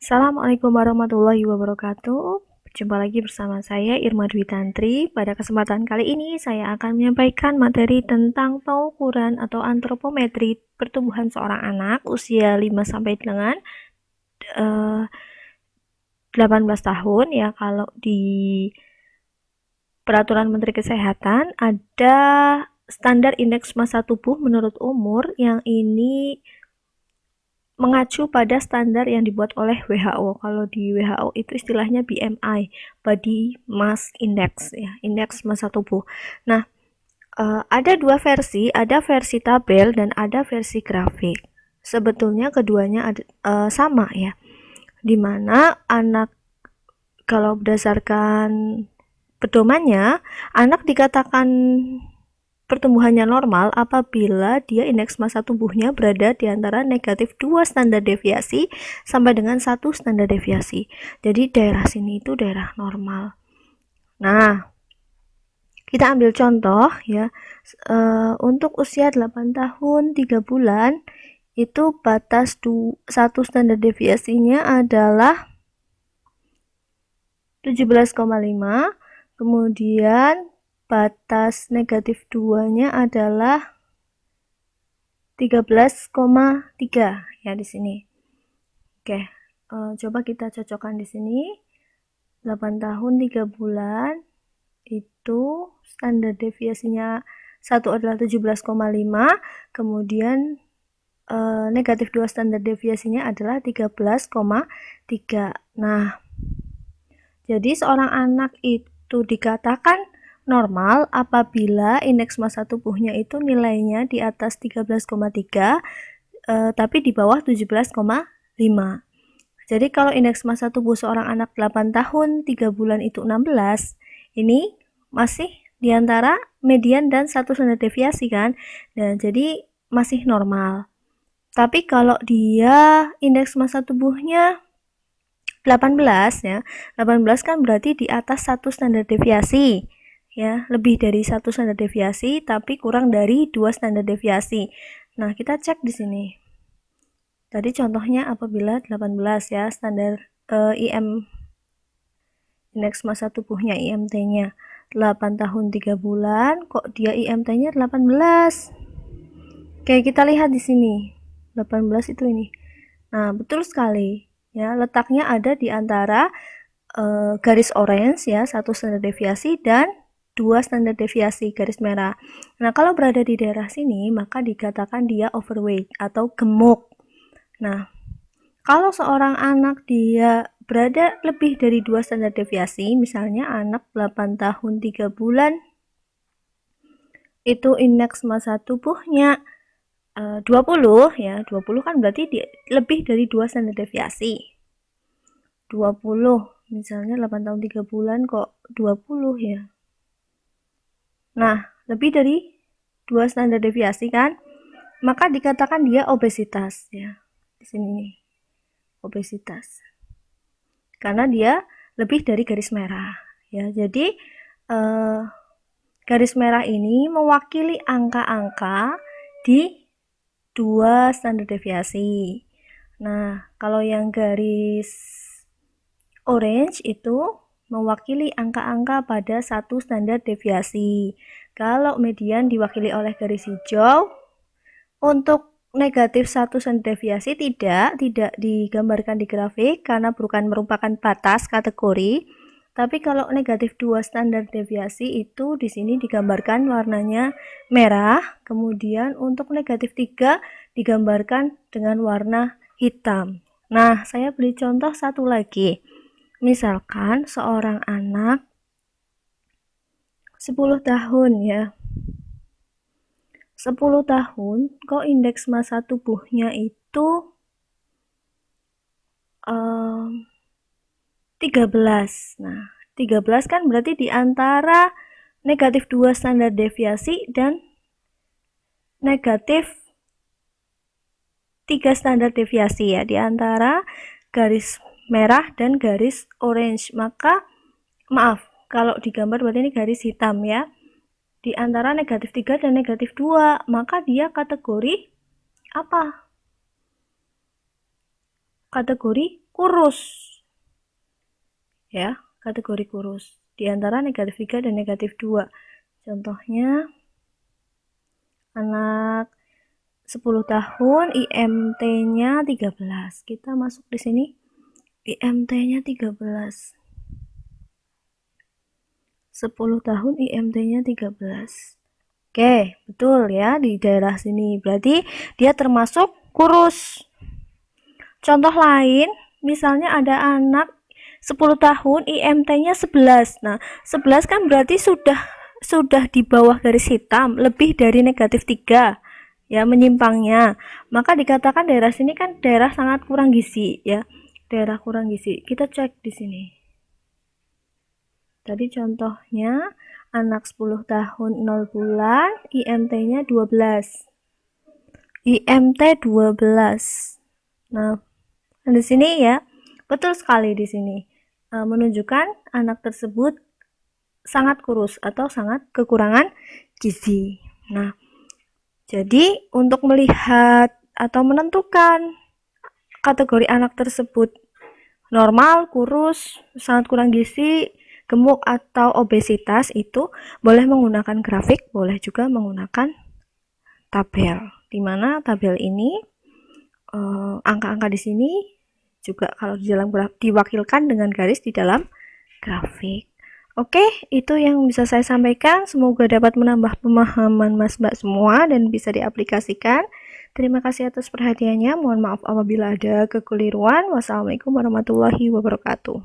Assalamualaikum warahmatullahi wabarakatuh. Jumpa lagi bersama saya Irma Dwi Tantri. Pada kesempatan kali ini saya akan menyampaikan materi tentang pengukuran atau antropometri pertumbuhan seorang anak usia 5 sampai dengan 18 tahun ya. Kalau di Peraturan Menteri Kesehatan ada standar indeks massa tubuh menurut umur yang ini mengacu pada standar yang dibuat oleh WHO. Kalau di WHO itu istilahnya BMI, Body Mass Index ya, indeks massa tubuh. Nah, ada dua versi, ada versi tabel dan ada versi grafik. Sebetulnya keduanya sama ya, dimana anak kalau berdasarkan pedomannya, anak dikatakan pertumbuhannya normal apabila dia indeks massa tubuhnya berada di antara negatif 2 standar deviasi sampai dengan 1 standar deviasi. Jadi daerah sini itu daerah normal. Nah, kita ambil contoh ya. Untuk usia 8 tahun 3 bulan itu batas 1 standar deviasinya adalah 17,5, kemudian batas negatif 2-nya adalah 13,3 ya di sini. Oke, coba kita cocokkan di sini. 8 tahun 3 bulan itu standar deviasinya 1 adalah 17,5, kemudian negatif 2 standar deviasinya adalah 13,3. Nah, jadi seorang anak itu dikatakan normal apabila indeks massa tubuhnya itu nilainya di atas 13,3 tapi di bawah 17,5. Jadi kalau indeks massa tubuh seorang anak 8 tahun 3 bulan itu 16, ini masih di antara median dan 1 standar deviasi kan. Nah, jadi masih normal. Tapi kalau dia indeks massa tubuhnya 18 ya. 18 kan berarti di atas 1 standar deviasi. Ya, lebih dari 1 standar deviasi tapi kurang dari 2 standar deviasi. Nah, kita cek di sini. Tadi contohnya apabila 18 ya, standar IM indeks massa tubuhnya IMT-nya 8 tahun 3 bulan, kok dia IMT-nya 18. Oke, kita lihat di sini. 18 itu ini. Nah, betul sekali. Ya, letaknya ada di antara garis orange ya, 1 standar deviasi dan 2 standar deviasi garis merah. Nah, kalau berada di daerah sini, maka dikatakan dia overweight atau gemuk. Nah, kalau seorang anak dia berada lebih dari 2 standar deviasi, misalnya anak 8 tahun 3 bulan, itu indeks massa tubuhnya 20 ya, 20 kan berarti lebih dari 2 standar deviasi. 20, misalnya 8 tahun 3 bulan kok 20 ya. Nah, lebih dari 2 standar deviasi kan? Maka dikatakan dia obesitas ya. Di sini nih. Obesitas. Karena dia lebih dari garis merah ya. Jadi garis merah ini mewakili angka-angka di 2 standar deviasi. Nah, kalau yang garis orange itu mewakili angka-angka pada 1 standar deviasi. Kalau median diwakili oleh garis hijau, untuk negatif 1 standar deviasi tidak digambarkan di grafik karena bukan merupakan batas kategori. Tapi kalau negatif 2 standar deviasi itu di sini digambarkan warnanya merah, kemudian untuk negatif 3 digambarkan dengan warna hitam. Nah, saya beri contoh satu lagi. Misalkan seorang anak 10 tahun ya. 10 tahun kok indeks massa tubuhnya itu 13. Nah, 13 kan berarti di antara negatif 2 standar deviasi dan negatif 3 standar deviasi ya, di antara garis merah dan garis orange. Maka maaf, kalau digambar berarti ini garis hitam ya. Di antara negatif 3 dan negatif 2, maka dia kategori apa? Kategori kurus. Ya, kategori kurus. Di antara negatif 3 dan negatif 2. Contohnya, anak 10 tahun, IMT-nya 13. Kita masuk di sini, IMT-nya 13. 10 tahun, IMT-nya 13. Oke, betul ya, di daerah sini. Berarti dia termasuk kurus. Contoh lain, misalnya ada anak 10 tahun, IMT-nya 11. Nah, 11 kan berarti sudah di bawah garis hitam, lebih dari negatif 3. Ya, menyimpangnya. Maka dikatakan daerah sini kan daerah sangat kurang gizi, ya. Daerah kurang gizi. Kita cek di sini. Tadi contohnya anak 10 tahun 0 bulan, IMT-nya 12. IMT 12. Nah, di sini ya, betul sekali di sini. Menunjukkan anak tersebut sangat kurus atau sangat kekurangan gizi. Nah, jadi untuk melihat atau menentukan kategori anak tersebut normal, kurus, sangat kurang gizi, gemuk atau obesitas itu boleh menggunakan grafik, boleh juga menggunakan tabel. Di mana tabel ini angka-angka di sini juga kalau di dalam grafik diwakilkan dengan garis di dalam grafik. Oke, itu yang bisa saya sampaikan. Semoga dapat menambah pemahaman Mas Mbak semua dan bisa diaplikasikan. Terima kasih atas perhatiannya. Mohon maaf apabila ada kekeliruan. Wassalamualaikum warahmatullahi wabarakatuh.